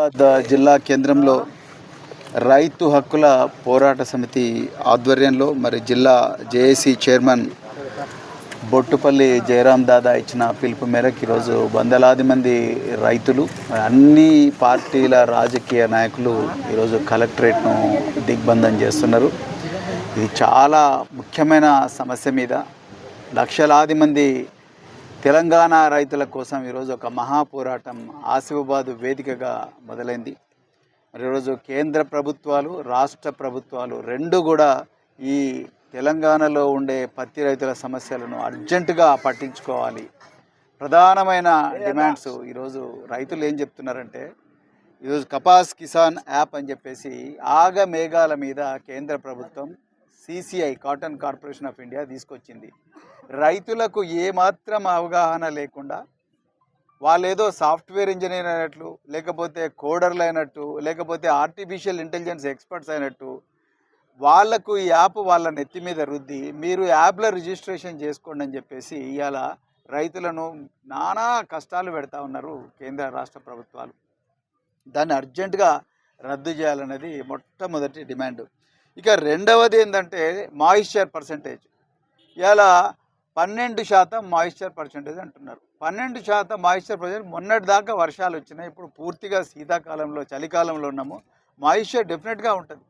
ఆసిఫాబాద్ జిల్లా కేంద్రంలో రైతు హక్కుల పోరాట సమితి ఆధ్వర్యంలో మరి జిల్లా జేఏసీ చైర్మన్ బొట్టుపల్లి జయరాం దాదా ఇచ్చిన పిలుపు మేరకు ఈరోజు వందలాది మంది రైతులు అన్ని పార్టీల రాజకీయ నాయకులు ఈరోజు కలెక్టరేట్ను దిగ్బంధం చేస్తున్నారు. ఇది చాలా ముఖ్యమైన సమస్య మీద లక్షలాది మంది తెలంగాణ రైతుల కోసం ఈరోజు ఒక మహా పోరాటం ఆసిఫాబాద్ వేదికగా మొదలైంది. మరి ఈరోజు కేంద్ర ప్రభుత్వాలు రాష్ట్ర ప్రభుత్వాలు రెండు కూడా ఈ తెలంగాణలో ఉండే పత్తి రైతుల సమస్యలను అర్జెంటుగా పట్టించుకోవాలి. ప్రధానమైన డిమాండ్స్ ఈరోజు రైతులు ఏం చెప్తున్నారంటే, ఈరోజు కపాస్ కిసాన్ యాప్ అని చెప్పేసి ఆగమేఘాల మీద కేంద్ర ప్రభుత్వం CCI cotton corporation of India తీసుకొచ్చింది. రైతులకు ఏమాత్రం అవగాహన లేకుండా వాళ్ళేదో సాఫ్ట్వేర్ ఇంజనీర్ అయినట్లు, లేకపోతే కోడర్లు అయినట్టు, లేకపోతే ఆర్టిఫిషియల్ ఇంటెలిజెన్స్ ఎక్స్పర్ట్స్ అయినట్టు వాళ్లకు ఈ యాప్ వాళ్ళ నెత్తి మీద రుద్ది మీరు యాప్లో రిజిస్ట్రేషన్ చేసుకోండి అని చెప్పేసి ఇవాళ రైతులను నానా కష్టాలు పెడతా ఉన్నారు కేంద్ర రాష్ట్ర ప్రభుత్వాలు. దాన్ని అర్జెంటుగా రద్దు చేయాలన్నది మొట్టమొదటి డిమాండ్. ఇక రెండవది ఏంటంటే మాయిశ్చర్ పర్సంటేజ్. ఇలా 12% మాయిశ్చర్ పర్సంటేజ్ అంటున్నారు. 12% మాయిశ్చర్ పర్సంటేజ్. మొన్నటి దాకా వర్షాలు వచ్చినాయి, ఇప్పుడు పూర్తిగా శీతాకాలంలో చలికాలంలో ఉన్నాము. మాయిశ్చర్ డెఫినెట్గా ఉంటుంది.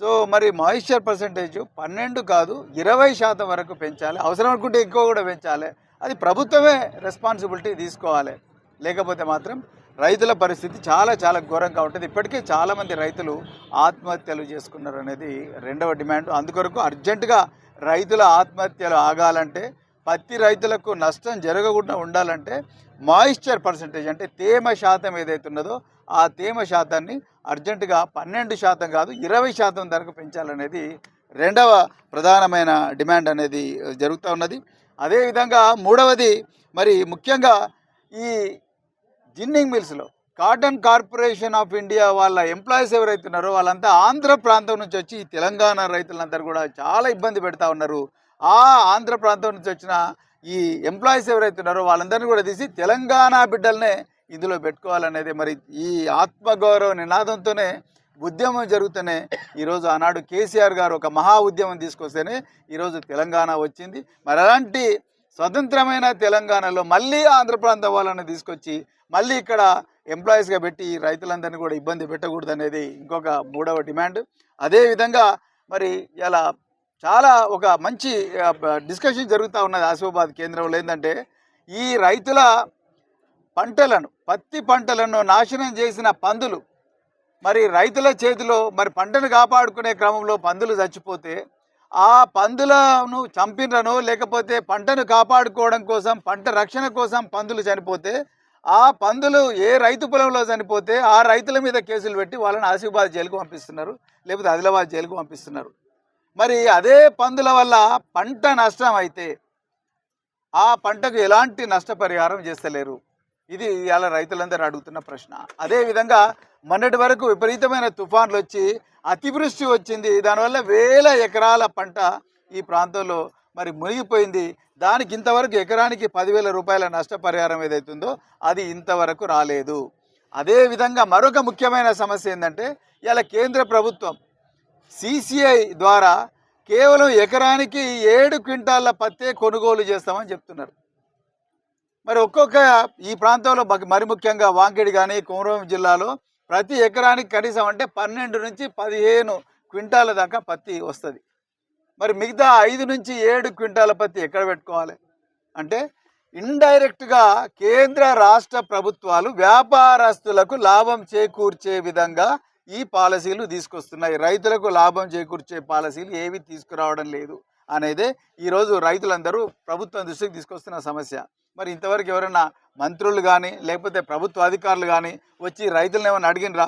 సో మరి మాయిశ్చర్ పర్సంటేజ్ 12 కాదు 20% వరకు పెంచాలి. అవసరం అనుకుంటే ఎక్కువ కూడా పెంచాలి. అది ప్రభుత్వమే రెస్పాన్సిబిలిటీ తీసుకోవాలి. లేకపోతే మాత్రం రైతుల పరిస్థితి చాలా చాలా ఘోరంగా ఉంటుంది. ఇప్పటికే చాలామంది రైతులు ఆత్మహత్యలు చేసుకున్నారు అనేది రెండవ డిమాండ్. అందుకొరకు అర్జెంటుగా రైతుల ఆత్మహత్యలు ఆగాలంటే, పత్తి రైతులకు నష్టం జరగకుండా ఉండాలంటే మాయిశ్చర్ పర్సంటేజ్ అంటే తేమ శాతం ఏదైతే ఉన్నదో ఆ తేమ శాతాన్ని అర్జెంటుగా 12% కాదు 20% వరకు పెంచాలనేది రెండవ ప్రధానమైన డిమాండ్ అనేది జరుగుతూ ఉన్నది. అదేవిధంగా మూడవది మరి ముఖ్యంగా ఈ జిన్నింగ్ మిల్స్లో కాటన్ కార్పొరేషన్ ఆఫ్ ఇండియా వాళ్ళ ఎంప్లాయీస్ ఎవరైతే ఉన్నారో వాళ్ళంతా ఆంధ్ర ప్రాంతం నుంచి వచ్చి తెలంగాణ రైతులందరూ కూడా చాలా ఇబ్బంది పెడతా ఉన్నారు. ఆ ఆంధ్ర ప్రాంతం నుంచి వచ్చిన ఈ ఎంప్లాయీస్ ఎవరైతే ఉన్నారో వాళ్ళందరినీ కూడా తీసి తెలంగాణ బిడ్డలనే ఇందులో పెట్టుకోవాలనేది మరి ఈ ఆత్మగౌరవ నినాదంతోనే ఉద్యమం జరుగుతూనే ఈరోజు ఆనాడు కేసీఆర్ గారు ఒక మహా ఉద్యమం తీసుకొస్తేనే ఈరోజు తెలంగాణ వచ్చింది. మరి అలాంటి స్వతంత్రమైన తెలంగాణలో మళ్ళీ ఆంధ్ర ప్రాంతం వాళ్ళని తీసుకొచ్చి మళ్ళీ ఇక్కడ ఎంప్లాయీస్గా పెట్టి రైతులందరినీ కూడా ఇబ్బంది పెట్టకూడదు అనేది ఇంకొక మూడవ డిమాండ్. అదేవిధంగా మరి ఇలా చాలా ఒక మంచి డిస్కషన్ జరుగుతూ ఉన్నది ఆసిఫాబాద్ కేంద్రంలో. ఏంటంటే ఈ రైతుల పంటలను పత్తి పంటలను నాశనం చేసిన పందులు, మరి రైతుల చేతిలో మరి పంటను కాపాడుకునే క్రమంలో పందులు చచ్చిపోతే ఆ పందులను చంపినను, లేకపోతే పంటను కాపాడుకోవడం కోసం పంట రక్షణ కోసం పందులు చనిపోతే ఆ పందులు ఏ రైతు పొలంలో చనిపోతే ఆ రైతుల మీద కేసులు పెట్టి వాళ్ళని ఆసిఫాబాద్ జైలుకు పంపిస్తున్నారు, లేకపోతే ఆదిలాబాద్ జైలుకు పంపిస్తున్నారు. మరి అదే పందుల వల్ల పంట నష్టం అయితే ఆ పంటకు ఎలాంటి నష్టపరిహారం చేస్తలేరు. ఇది ఇవాళ రైతులందరూ అడుగుతున్న ప్రశ్న. అదేవిధంగా మొన్నటి వరకు విపరీతమైన తుఫాన్లు వచ్చి అతివృష్టి వచ్చింది. దానివల్ల వేల ఎకరాల పంట ఈ ప్రాంతంలో మరి మునిగిపోయింది. దానికి ఇంతవరకు ఎకరానికి 10,000 రూపాయల నష్టపరిహారం ఏదైతుందో అది ఇంతవరకు రాలేదు. అదేవిధంగా మరొక ముఖ్యమైన సమస్య ఏంటంటే ఇలా కేంద్ర ప్రభుత్వం CCI ద్వారా కేవలం ఎకరానికి 7 క్వింటాళ్ళ పత్తే కొనుగోలు చేస్తామని చెప్తున్నారు. మరి ఒక్కొక్క ఈ ప్రాంతంలో మరి ముఖ్యంగా వాంకిడి కానీ కొమరం జిల్లాలో ప్రతి ఎకరానికి కనీసం అంటే 12 నుంచి 15 క్వింటాల దాకా పత్తి వస్తుంది. మరి మిగతా 5 నుంచి 7 క్వింటాల పత్తి ఎక్కడ పెట్టుకోవాలి అంటే ఇండైరెక్ట్గా కేంద్ర రాష్ట్ర ప్రభుత్వాలు వ్యాపారస్తులకు లాభం చేకూర్చే విధంగా ఈ పాలసీలు తీసుకొస్తున్నాయి. రైతులకు లాభం చేకూర్చే పాలసీలు ఏవి తీసుకురావడం లేదు అనేదే ఈరోజు రైతులందరూ ప్రభుత్వం దృష్టికి తీసుకొస్తున్న సమస్య. మరి ఇంతవరకు ఎవరైనా మంత్రులు కానీ లేకపోతే ప్రభుత్వ అధికారులు కానీ వచ్చి రైతులను ఏమైనా అడిగినరా?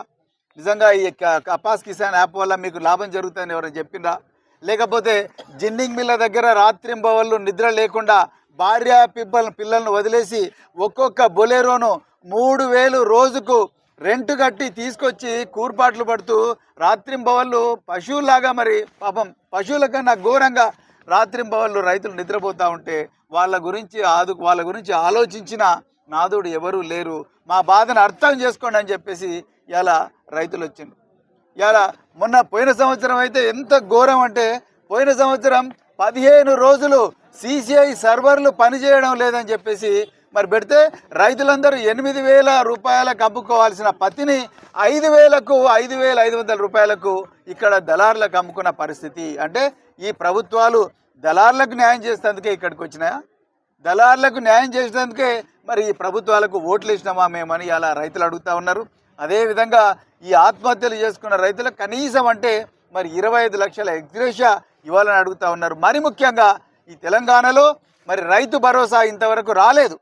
నిజంగా ఈ కపాస్ కిసాన్ యాప్ వల్ల మీకు లాభం జరుగుతుందని ఎవరైనా చెప్పినరా? లేకపోతే జిన్నింగ్ మిల్ల దగ్గర రాత్రింబవళ్ళు నిద్ర లేకుండా భార్య పిల్లలను వదిలేసి ఒక్కొక్క బొలేరోను 3,000 రోజుకు రెంట్ కట్టి తీసుకొచ్చి కూర్పాట్లు పడుతూ రాత్రింబవళ్ళు పశువులాగా, మరి పాపం పశువుల కన్నా ఘోరంగా రాత్రింబవళ్ళు రైతులు నిద్రపోతూ ఉంటే వాళ్ళ గురించి ఆలోచించిన నాదుడు ఎవరూ లేరు. మా బాధను అర్థం చేసుకోండి అని చెప్పేసి ఇలా రైతులు వచ్చిండ్రు. ఇలా మొన్న పోయిన సంవత్సరం అయితే ఎంత ఘోరం అంటే పోయిన సంవత్సరం 15 రోజులు CCI సర్వర్లు పనిచేయడం లేదని చెప్పేసి మరి పెడితే రైతులందరూ 8,000 రూపాయలకు అమ్ముకోవాల్సిన పత్తిని 5,000కు 5,500 రూపాయలకు ఇక్కడ దళారులకు అమ్ముకున్న పరిస్థితి. అంటే ఈ ప్రభుత్వాలు దళారులకు న్యాయం చేసేందుకే ఇక్కడికి వచ్చినాయా? దళారులకు న్యాయం చేసేందుకే మరి ఈ ప్రభుత్వాలకు ఓట్లు ఇచ్చినామా మేమని అలా రైతులు అడుగుతూ ఉన్నారు. అదేవిధంగా ఈ ఆత్మహత్యలు చేసుకున్న రైతులకు కనీసం అంటే మరి 25 లక్షల ఎగ్రేషియా ఇవ్వాలని అడుగుతూ ఉన్నారు. మరి ముఖ్యంగా ఈ తెలంగాణలో మరి రైతు భరోసా ఇంతవరకు రాలేదు.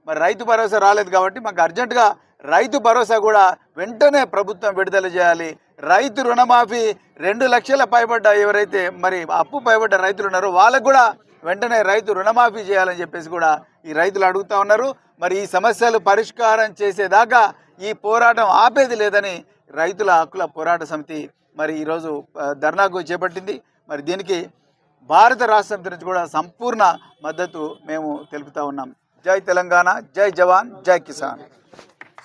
మరి రైతు భరోసా రాలేదు కాబట్టి మాకు అర్జెంటుగా రైతు భరోసా కూడా వెంటనే ప్రభుత్వం విడుదల చేయాలి. రైతు రుణమాఫీ 2 లక్షల పైబడ్డ ఎవరైతే మరి అప్పు పైబడ్డ రైతులు ఉన్నారో వాళ్ళకు కూడా వెంటనే రైతు రుణమాఫీ చేయాలని చెప్పేసి కూడా ఈ రైతులు అడుగుతూ ఉన్నారు. మరి ఈ సమస్యలు పరిష్కారం చేసేదాకా ఈ పోరాటం ఆపేది లేదని రైతుల హక్కుల పోరాట సమితి మరి ఈరోజు ధర్నాకు చేపట్టింది. మరి దీనికి భారత రాష్ట్ర సమితి నుంచి కూడా సంపూర్ణ మద్దతు మేము తెలుపుతూ ఉన్నాం. జై తెలంగాణ, జై జవాన్, జై కిసాన్.